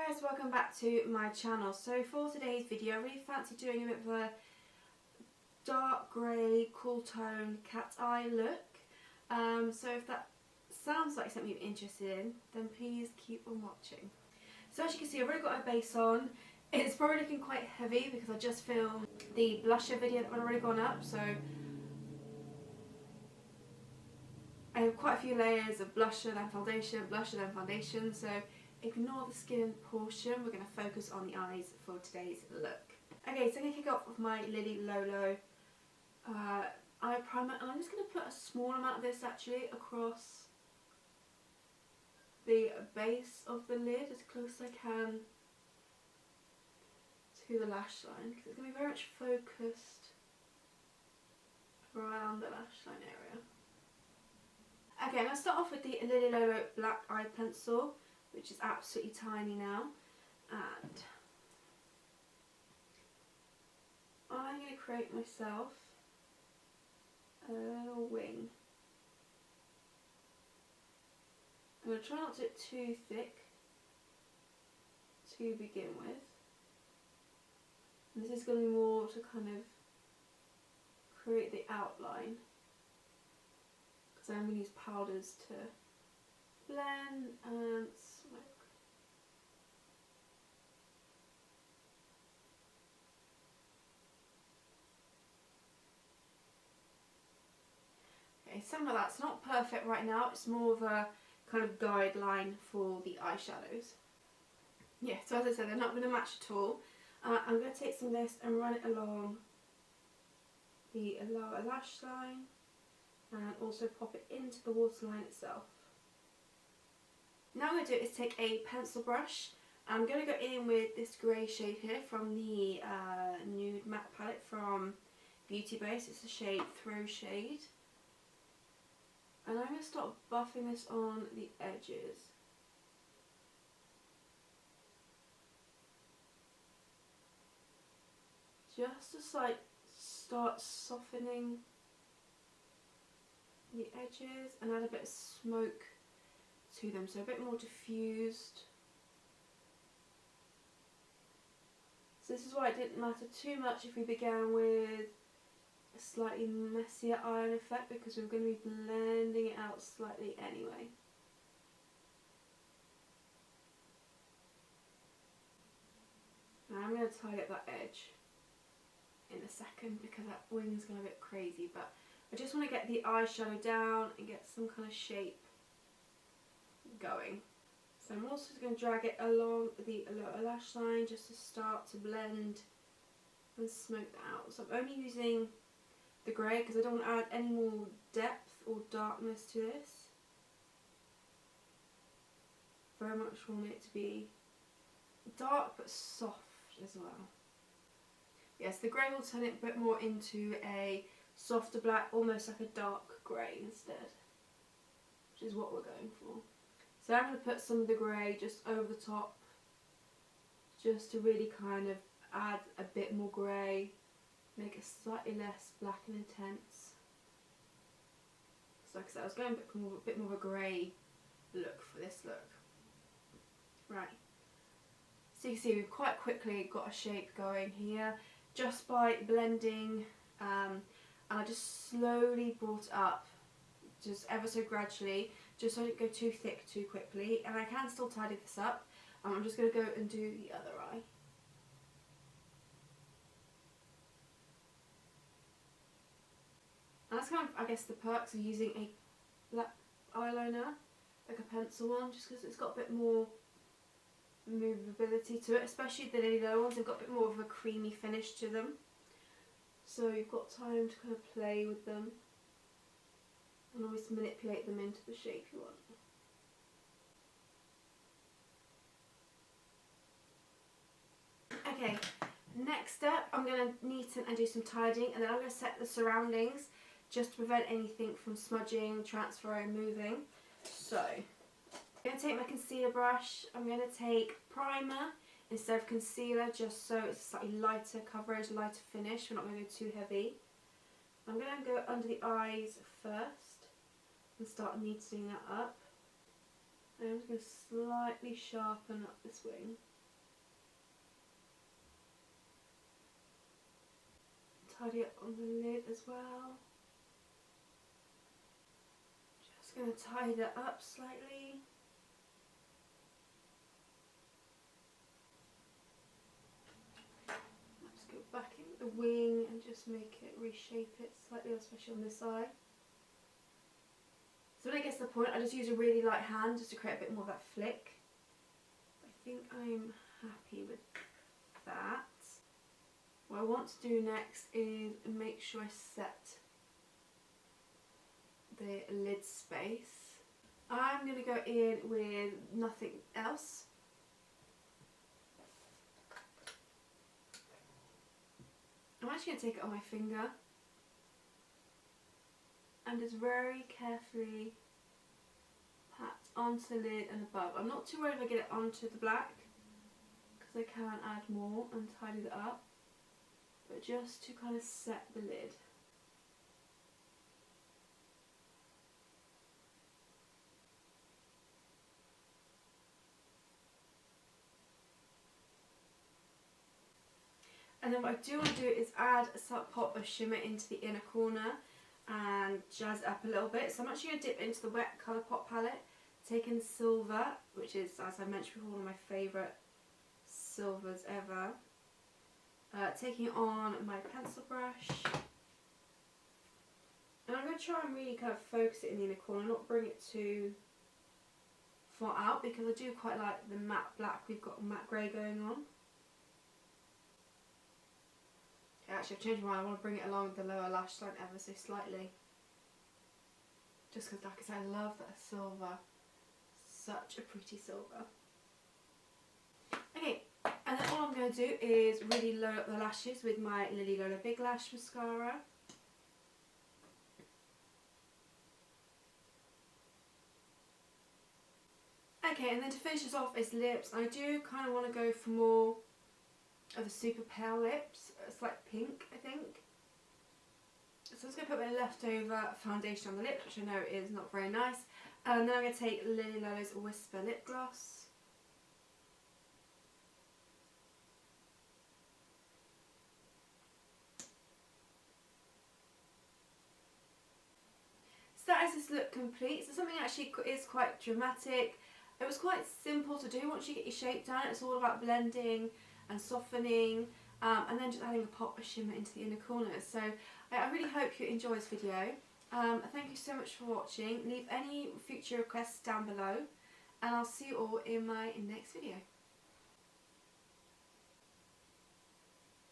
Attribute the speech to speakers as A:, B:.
A: guys, welcome back to my channel. So for today's video I really fancy doing a bit of a dark grey, cool tone cat eye look. So if that sounds like something you're interested in, then please keep on watching. So as you can see, I've already got a base on. It's probably looking quite heavy because I just filmed the blusher video that had already gone up, so I have quite a few layers of blusher then foundation, so ignore the skin portion. We're going to focus on the eyes for today's look. Okay, so I'm going to kick off with my Lily Lolo eye primer, and I'm just going to put a small amount of this actually across the base of the lid as close as I can to the lash line, because it's going to be very much focused around the lash line area. Okay, I'm going to start off with the Lily Lolo black eye pencil, which is absolutely tiny now, and I'm going to create myself a wing. I'm going to try not to do it too thick to begin with. And this is going to be more to kind of create the outline, because I'm going to use powders to blend and smoke. Okay, something like that. It's not perfect right now, it's more of a kind of guideline for the eyeshadows. Yeah, so as I said, they're not going to match at all. I'm going to take some of this and run it along the lower lash line and also pop it into the waterline itself. Now what I'm going to do is take a pencil brush. I'm going to go in with this grey shade here from the Nude Matte palette from Beauty Base. It's the shade Throw Shade. And I'm going to start buffing this on the edges. Just to like start softening the edges and add a bit of smoke to them, so a bit more diffused. So this is why it didn't matter too much if we began with a slightly messier eye effect, because we were going to be blending it out slightly anyway. Now I'm going to tidy up that edge in a second because that wing's going a bit crazy, but I just want to get the eyeshadow down and get some kind of shape going. So I'm also going to drag it along the lower lash line just to start to blend and smoke that out. So I'm only using the grey because I don't want to add any more depth or darkness to this. Very much want it to be dark but soft as well. Yes, the grey will turn it a bit more into a softer black, almost like a dark grey instead, which is what we're going for. So I'm going to put some of the grey just over the top, just to really kind of add a bit more grey, make it slightly less black and intense. So like I said, I was going a bit more of a grey look for this look. Right, so you can see we've quite quickly got a shape going here, just by blending, and I just slowly brought it up, just ever so gradually, just so I don't go too thick too quickly, and I can still tidy this up. I'm just going to go and do the other eye. And that's kind of, I guess, the perks of using a black eyeliner, like a pencil one, just because it's got a bit more movability to it, especially the Lily Lolo ones. They've got a bit more of a creamy finish to them, so you've got time to kind of play with them and always manipulate them into the shape you want. Okay, next step, I'm going to neaten and do some tidying, and then I'm going to set the surroundings just to prevent anything from smudging, transferring, moving. So I'm going to take my concealer brush. I'm going to take primer instead of concealer, just so it's a slightly lighter coverage, lighter finish. We're not going to go too heavy. I'm going to go under the eyes first and start neatening that up. And I'm just going to slightly sharpen up this wing. tidy up on the lid as well. Just going to tidy that up slightly. Let's go back in with the wing and just make it, reshape it slightly, especially on this side. So when it gets to the point, I just use a really light hand just to create a bit more of that flick. I think I'm happy with that. What I want to do next is make sure I set the lid space. I'm going to go in with nothing else. I'm actually going to take it on my finger and just very carefully pat onto the lid and above. I'm not too worried if I get it onto the black because I can add more and tidy that up, but just to kind of set the lid. And then what I do want to do is add a slight pop of shimmer into the inner corner and jazz it up a little bit. So I'm actually going to dip into the wet Colourpop palette, taking silver, which is, as I mentioned before, one of my favourite silvers ever. Taking on my pencil brush. And I'm going to try and really kind of focus it in the inner corner, not bring it too far out, because I do quite like the matte black we've got matte grey going on. Actually, I've changed my mind. I want to bring it along the lower lash line ever so slightly. Just because, like I said, I love that silver. Such a pretty silver. Okay, and then all I'm going to do is really load up the lashes with my Lily Lola Big Lash Mascara. Okay, and then to finish this off is lips. I do kind of want to go for more of the super pale lips. It's like pink, I think. So I'm just going to put my leftover foundation on the lips, which I know is not very nice. And then I'm going to take Lily Lola's Whisper Lip Gloss. So that is this look complete. So something actually is quite dramatic. It was quite simple to do once you get your shape down. It's all about blending and softening, and then just adding a pop of shimmer into the inner corners. So I really hope you enjoy this video. Thank you so much for watching. Leave any future requests down below, and I'll see you all in my next video.